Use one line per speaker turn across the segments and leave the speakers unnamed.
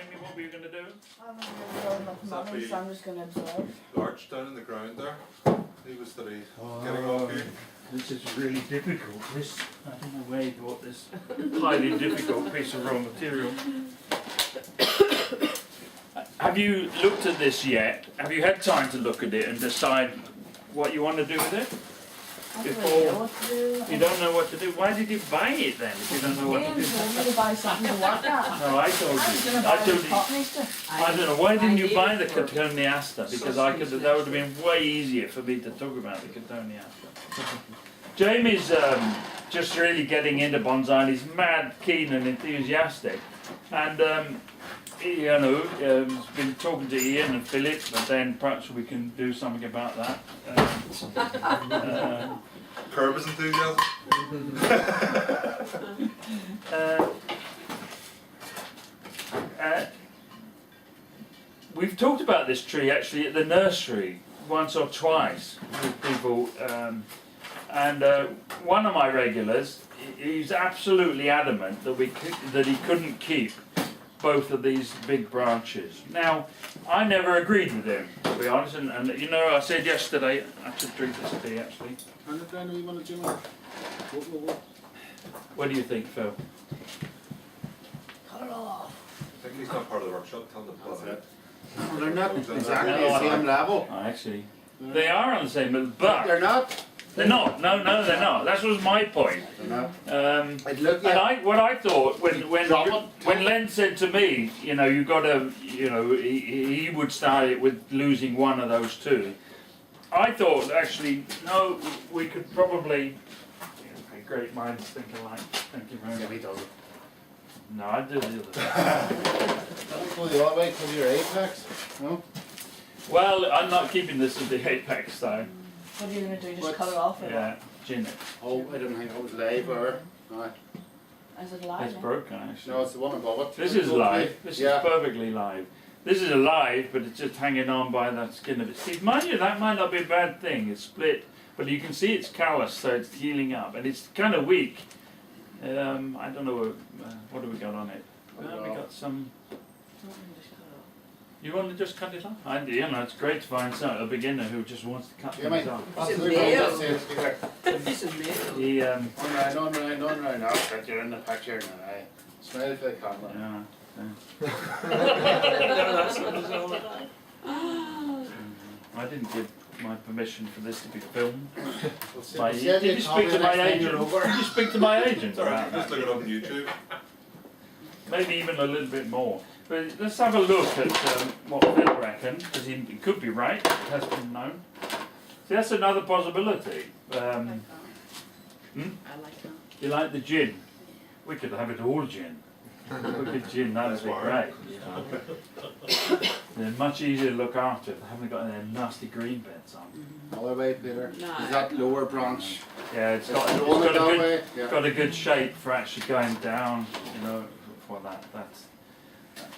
Jamie, what were you going to do?
I'm not going to go money, so I'm just going to observe.
Larch down in the ground there. He was getting off here.
This is really difficult. This, I don't know where you bought this highly difficult piece of raw material. Have you looked at this yet? Have you had time to look at it and decide what you want to do with it?
I don't really know what to do.
You don't know what to do? Why did you buy it then if you don't know what to do?
Ian told me to buy something to work at.
No, I told
I was
you.
going to
I
buy
told
the
you.
Cockneyster.
I don't know. Why didn't you buy the Cotoneaster? Because I could. That would have been way easier for me to talk about the Cotoneaster. Jamie's just really getting into bonsai. He's mad keen and enthusiastic, and he, he's been talking to Ian and Philip. But then perhaps we can do something about that.
Curb his enthusiasm.
We've talked about this tree actually at the nursery once or twice with people, and one of my regulars, he's absolutely adamant that that he couldn't keep both of these big branches. Now, I never agreed with him, to be honest, and you know, I said yesterday I should drink this tea actually. What do you think, Phil?
Cut it off.
I think he's not part of the workshop. Tell him to it.
Well, they're not exactly
No,
the same level.
Oh, actually, they are on the same level, but
They're not.
they're not. No, they're not. That was my point.
They're not. I'd look
And what I thought when
Drop it.
Len said to me, you know, you got to, you know, he would start it with losing one of those two. I thought actually, no, we could probably. Okay, great minds think alike. Thank you very
Yeah, he
much.
doesn't.
No, I do the other.
Don't go the other way because of your apex. No?
Well, I'm not keeping this at the apex though.
What are you going to do? Just
What?
cut it off? Or
Yeah, gin it.
Oh, I didn't think it was live or. No,
what? Is it live?
It's broken actually.
no, it's the one above it.
This is live. This
Yeah.
is perfectly live. This is alive, but it's just hanging on by the skin of its teeth. Mind you, that might not be a bad thing. It's split, but you can see it's callous, so it's healing up, and it's kind of weak. I don't know what have we got on it. Well, we got some. You want to just cut it off? You know, it's great to find a beginner who just wants to cut
Yeah,
things
mate.
off.
That's
Is it
the
male?
It's
He,
on right now. But you're in the picture now. Aye. Smile for the camera.
yeah.
That's what it's all about.
I didn't give my permission for this to be filmed.
We'll
Did
send
you
a
speak
copy
to my
next time
agent?
you're over.
Did you speak to my agent
It's alright.
about
Just
that?
look it up on YouTube.
Maybe even a little bit more. But let's have a look at what Phil reckons, because he could be right. It has been known. See, that's another possibility.
I like that.
Hmm?
I like that.
You like the gin? We could have it all gin. Wicked gin, that would be great. They're much easier to look after if they haven't got their nasty green beds on.
Another way, Peter.
No.
Is that lower branch?
Yeah, it's
It's
got
the one
a
that
good,
way. Yeah.
got a good shape for actually going down, you know, for that.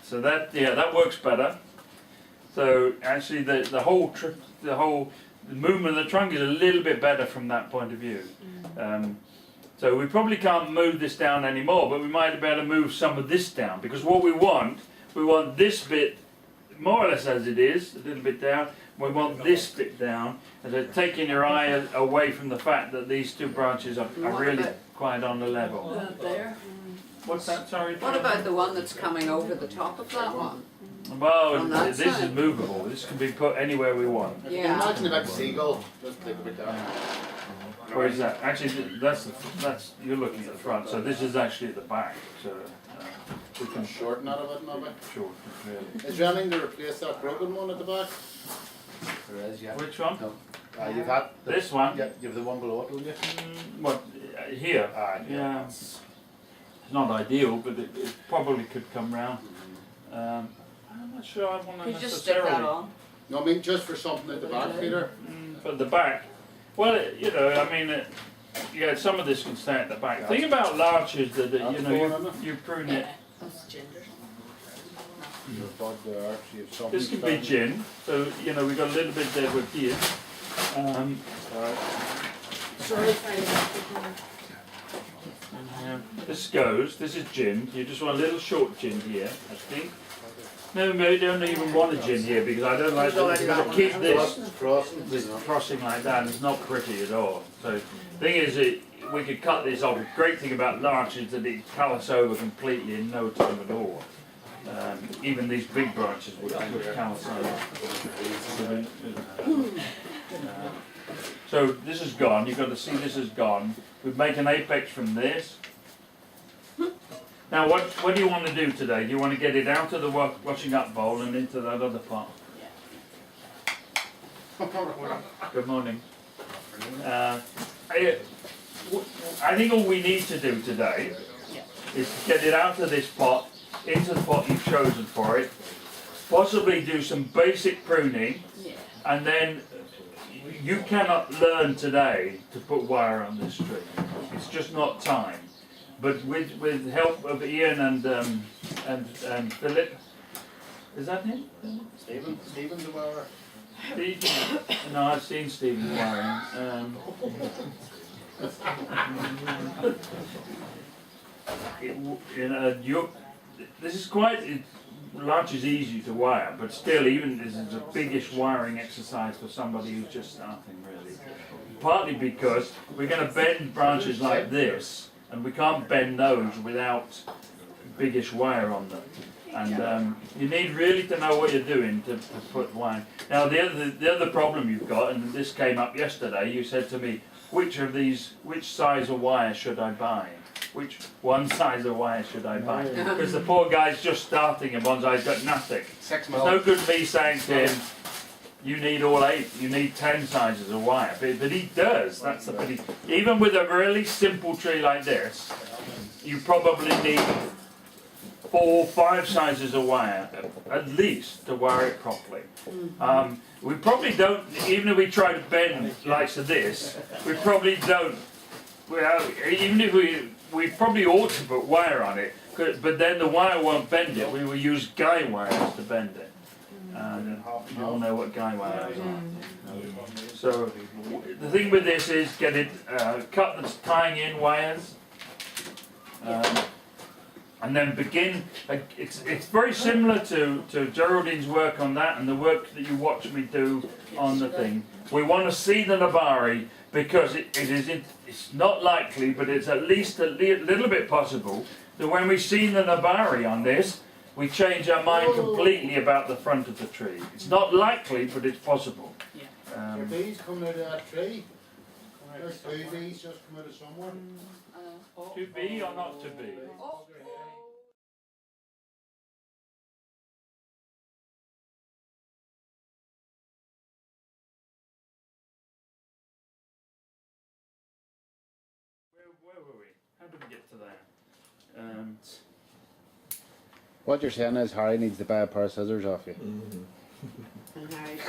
So that, yeah, that works better. So actually the whole movement of the trunk is a little bit better from that point of view. So we probably can't move this down anymore, but we might be able to move some of this down, because what we want this bit more or less as it is, a little bit down. We want this bit down, and so taking your eye away from the fact that these two branches are really quite on the level.
There.
What's that, sorry?
What about the one that's coming over the top of that one?
Well,
on that
this is
side?
movable. This can be put anywhere we want.
If you
Yeah.
can imagine about seagull, just take a bit down.
Where is that? Actually, that's you're looking at the front. So this is actually at the back. So we
You
can
can shorten that a bit, maybe.
short really.
Is there anything to replace that broken one at the back? There is, yeah.
Which one?
No. You've had the,
This one.
Yeah, you have the one below it, don't you?
What here?
Yeah.
It's not ideal, but it probably could come round. I'm not sure I want to
You just stick that
necessarily.
on.
No, I mean just for something at the back, Peter.
But the back, well, you know, I mean, yeah, some of this can stay at the back. The thing about larches that you
That's
know
fine,
you prune it.
That's ginger.
Your bud there, so you have something.
This can be gin, so you know we've got a little bit there with here.
Sorry,
This is gin. You just want a little short gin here, I think. No, we don't even want a gin here because I don't like to keep this crossing like that. It's not pretty at all. So the thing is, we could cut this off. The great thing about larch is that it callus over completely in no time at all. Even these big branches would callus over. So this is gone. You've got to see this is gone. We'd make an apex from this. Now, what do you want to do today? Do you want to get it out of the washing up bowl and into that other pot? Good morning. I think all we need to do today is to get it out of this pot, into the pot you've chosen for it, possibly do some basic pruning, and then you cannot learn today to put wire on this tree. It's just not time. But with help of Ian and Philip, is that him?
Stephen's a wire.
No, I've seen Stephen wiring. This is quite. Larch is easy to wire, but still, even this is a biggish wiring exercise for somebody who's just starting, really. Partly because we're going to bend branches like this, and we can't bend those without biggish wire on them. And you need really to know what you're doing to put wire. Now the other problem you've got, and this came up yesterday, you said to me, which size of wire should I buy? Which one size of wire should I buy? Because the poor guy's just starting and bonsai's got nothing. It's no good me saying to him, you need all 8, you need 10 sizes of wire. But he does, that's the pity. Even with a really simple tree like this, you probably need 4 or 5 sizes of wire, at least, to wire it properly. We probably don't, even if we try to bend like this, we probably don't, well, even if we probably ought to put wire on it, but then the wire won't bend it. We will use guy wires to bend it. You all know what guy wires are. So the thing with this is get it cut the tying in wires, and then begin. It's very similar to Geraldine's work on that and the work that you watch me do on the thing. We want to see the nabari because it's not likely, but it's at least a little bit possible that when we see the nabari on this, we change our mind completely about the front of the tree. It's not likely, but it's possible.
Your bees coming out of that tree.
There's 2 bees just come out of somewhere.
To be or not to be? Where were we? How did we get to there?
What you're saying is Harry needs to buy a pair of scissors off you.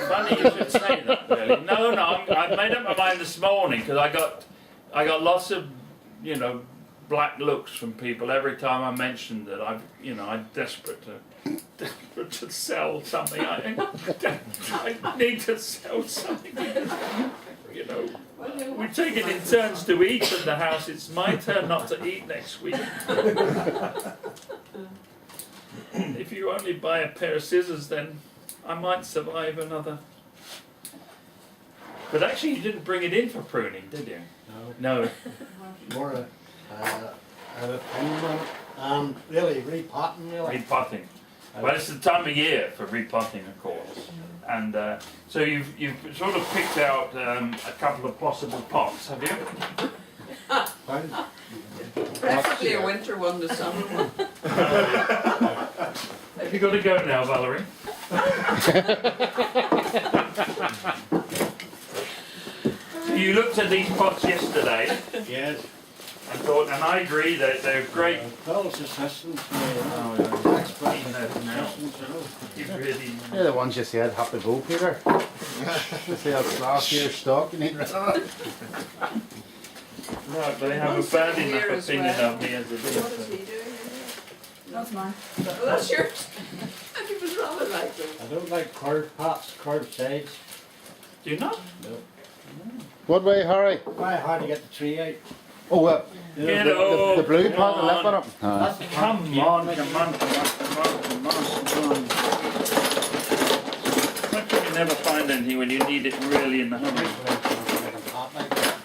Funny you should say that, really. No, I made up my mind this morning because I got lots of, black looks from people every time I mentioned that I'm desperate to sell something. I need to sell something. We take it in turns to eat in the house. It's my turn not to eat next week. If you only buy a pair of scissors, then I might survive another. But actually, you didn't bring it in for pruning, did you? No.
More and really repotting, really.
Repotting. Well, it's the time of year for repotting, of course. And so you've sort of picked out a couple of possible pots, have you?
Preferably a winter one, the summer one.
Have you got to go now, Valerie? So you looked at these pots yesterday.
Yes.
And thought, and I agree that they're great.
Phil's assistants,
Expert now.
They're the ones you said have to go, Peter. You see that's last year's stock you need rid of it.
Right, but they have a bad enough opinion of me as it
What is
is.
he doing here?
That's mine.
Well, that's yours. I think it was rather like them.
I don't like curved pots, curved sides.
Do you not?
What way, Harry?
Quite hard to get the tree out.
Oh,
Get
the blue pot, the left
on.
one up.
Come on, come on. never find anything when you need it really in the hurry.
Pot like that.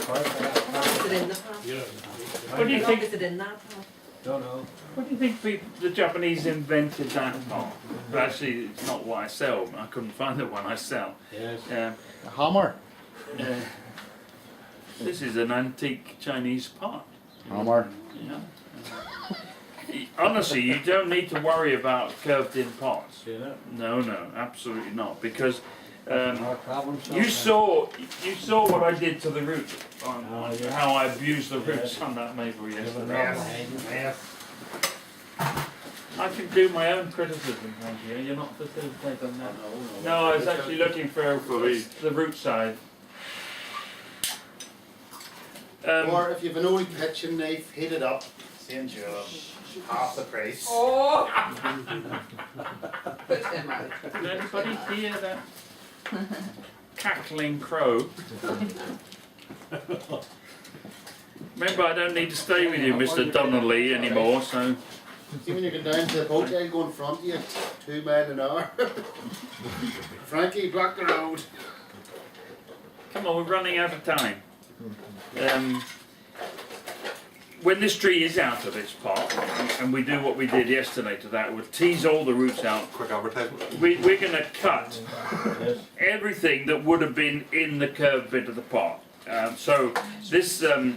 Carved for that pot.
Is it in the pot?
What do you think?
Is it in that pot?
Don't know.
What do you think the Japanese invented that pot? But actually, it's not what I sell. I couldn't find the one I sell.
Yes.
A hammer.
This is an antique Chinese pot.
Hammer.
Yeah. Honestly, you don't need to worry about curved-in pots.
See that?
No, absolutely not, because
Our problem
you
solved.
saw what I did to the roots on
Oh, yeah.
how I abused the roots on that maple yesterday.
Yes.
I can do my own criticism, thank you. You're not facilitating that. No, I was actually looking for the root side.
Or if you've an old kitchen knife, heat it up. Send you half the price.
Oh! Put him out.
Did anybody hear that cackling crow? Remember, I don't need to stay with you, Mr. Donnelly, anymore, so...
See when you get down to the boat, they'll go in front of you, 2 miles an hour. Frankie, block the road.
Come on, we're running out of time. When this tree is out of its pot, and we do what we did yesterday to that, we'll tease all the roots out.
Quick advertisement.
We're going to cut
Yes.
everything that would have been in the curved bit of the pot. So this, a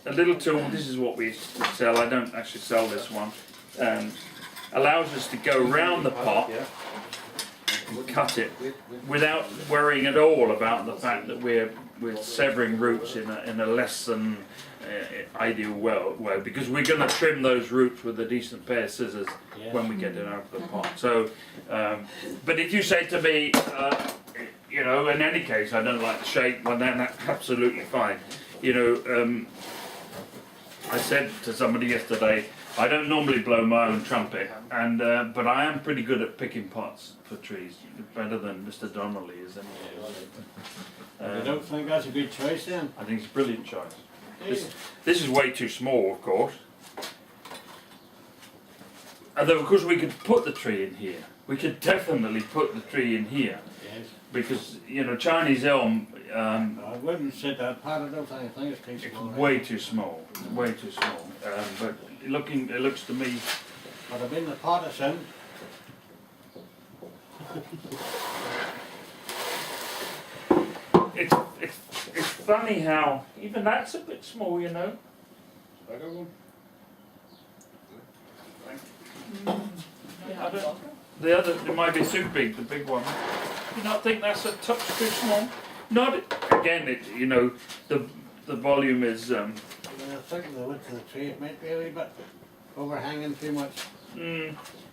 little tool, this is what we sell, I don't actually sell this one, allows us to go round the pot, cut it, without worrying at all about the fact that we're severing roots in a less than ideal way, because we're going to trim those roots with a decent pair of scissors when we get it out of the pot. So, but if you say to me, you know, in any case, I don't like the shape, well then that's absolutely fine. You know, I said to somebody yesterday, I don't normally blow my own trumpet, and but I am pretty good at picking pots for trees, better than Mr. Donnelly is anyway.
You don't think that's a good choice then?
I think it's a brilliant choice. This is way too small, of course. Although, of course, we could put the tree in here. We could definitely put the tree in here,
Yes.
because you know Chinese elm.
I wouldn't sit that pot, I don't think it's too
It's
small.
way too small. Way too small. But it looks to me.
But I've been the pot of sin.
It's funny how even that's a bit small, you know. I don't, the other, it might be too big, the big one. You not think that's a touch too small? Not again. You know, the volume is.
I think the width of the tree it might be a wee bit overhanging too much.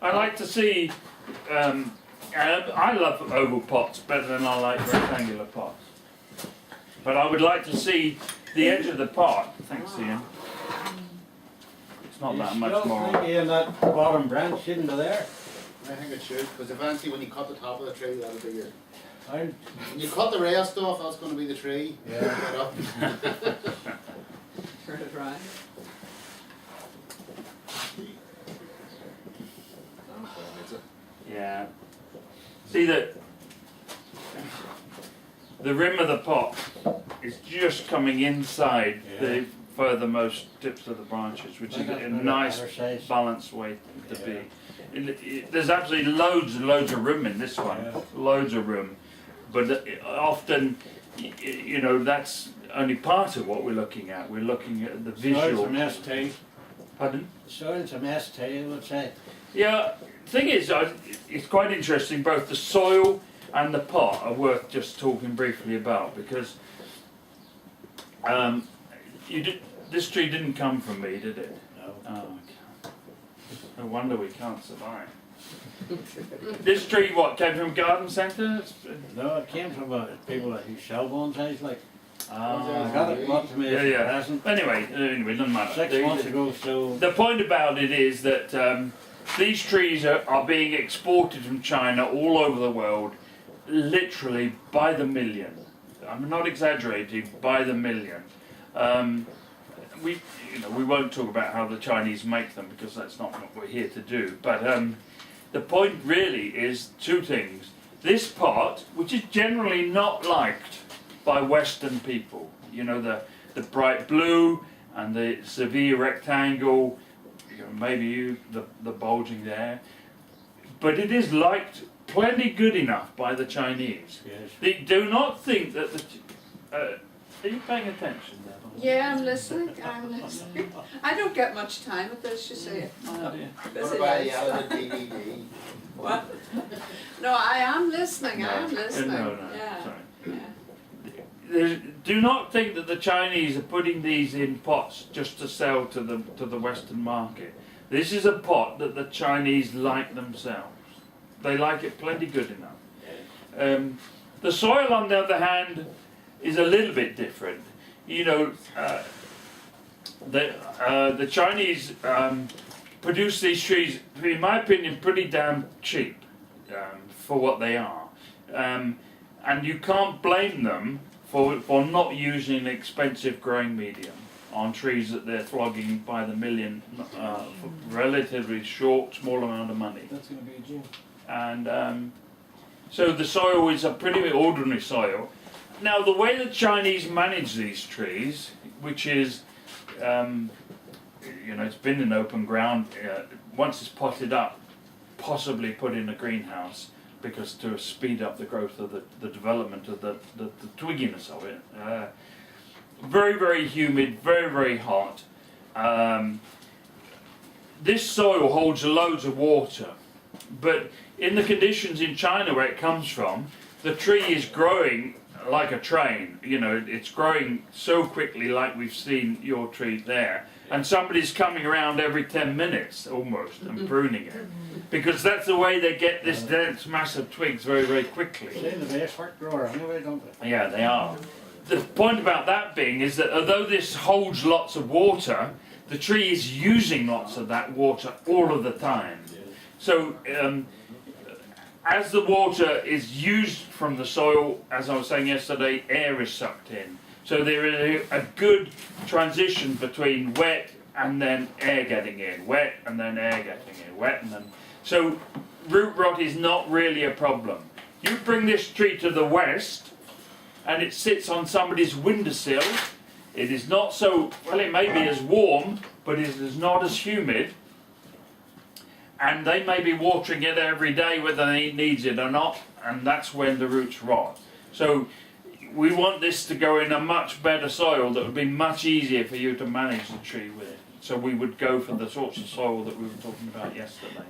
I like to see. I love oval pots better than I like rectangular pots. But I would like to see the edge of the pot. Thanks, Ian. It's not that much more.
Maybe in that bottom branch, shouldn't be there.
I think it should, because eventually when you cut the top of the tree, that'll be your...
I'm,
When you cut the rest off, that's going to be the tree.
Yeah.
Get up.
Turn it right.
Yeah. See that the rim of the pot is just coming inside the furthermost tips of the branches, which is a nice balanced way to be. There's absolutely loads and loads of room in this one, loads of room, but often, you know, that's only part of what we're looking at. We're looking at the visual.
Soil's a mess too.
Pardon?
Soil's a mess too, I would say.
Yeah, thing is, it's quite interesting, both the soil and the pot are worth just talking briefly about, because this tree didn't come from me, did it?
No.
Oh, okay. No wonder we can't survive. This tree, what, came from a garden centre?
No, it came from people who sell bonsais, like.
Ah,
I got it brought to me as a present
Anyway, doesn't matter.
6 months ago, so.
The point about it is that these trees are being exported from China all over the world, literally by the million. I'm not exaggerating, by the million. We won't talk about how the Chinese make them, because that's not what we're here to do. But the point really is two things. this pot, which is generally not liked by Western people, you know, the bright blue and the severe rectangle, you know, maybe the bulging there, but it is liked plenty good enough by the Chinese.
Yes.
They do not think that are you paying attention there?
Yeah, I'm listening. I don't get much time with this, you see.
Oh dear.
Busy
What about
life.
the other DVD?
What? No, I am listening. I am listening.
No,
Yeah.
sorry.
Yeah.
Do not think that the Chinese are putting these in pots just to sell to the Western market. This is a pot that the Chinese like themselves. They like it plenty good enough. The soil, on the other hand, is a little bit different. You know, the Chinese produce these trees, in my opinion, pretty damn cheap for what they are. And you can't blame them for not using an expensive growing medium on trees that they're flogging by the million for relatively small amount of money.
That's going to be a gym.
And so the soil is a pretty ordinary soil. Now the way the Chinese manage these trees, which is, you know, it's been in open ground, once it's potted up, possibly put in a greenhouse, because to speed up the growth of the development of the twigginess of it. Very, very humid, very, very hot. This soil holds loads of water, but in the conditions in China where it comes from, the tree is growing like a train. You know, it's growing so quickly, like we've seen your tree there, and somebody's coming around every 10 minutes almost and pruning it, because that's the way they get this dense mass of twigs very, very quickly.
They're the best hard grower anyway, don't they?
Yeah, they are. The point about that being is that although this holds lots of water, the tree is using lots of that water all of the time. So as the water is used from the soil, as I was saying yesterday, air is sucked in. So there is a good transition between wet and then air getting in, wet and then air getting in, wet and then... So root rot is not really a problem. You bring this tree to the west and it sits on somebody's windowsill. It is not so, well, it may be as warm, but it is not as humid. And they may be watering it every day whether it needs it or not, and that's when the roots rot. So we want this to go in a much better soil that would be much easier for you to manage the tree with it. So we would go for the sorts of soil that we were talking about yesterday.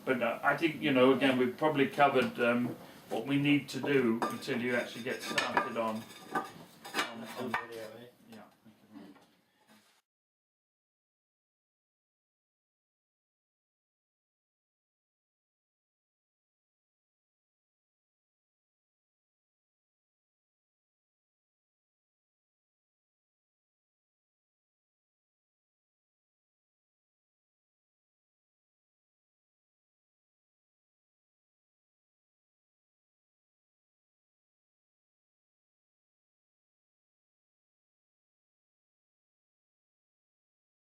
But I think, you know, again, we've probably covered what we need to do until you actually get started on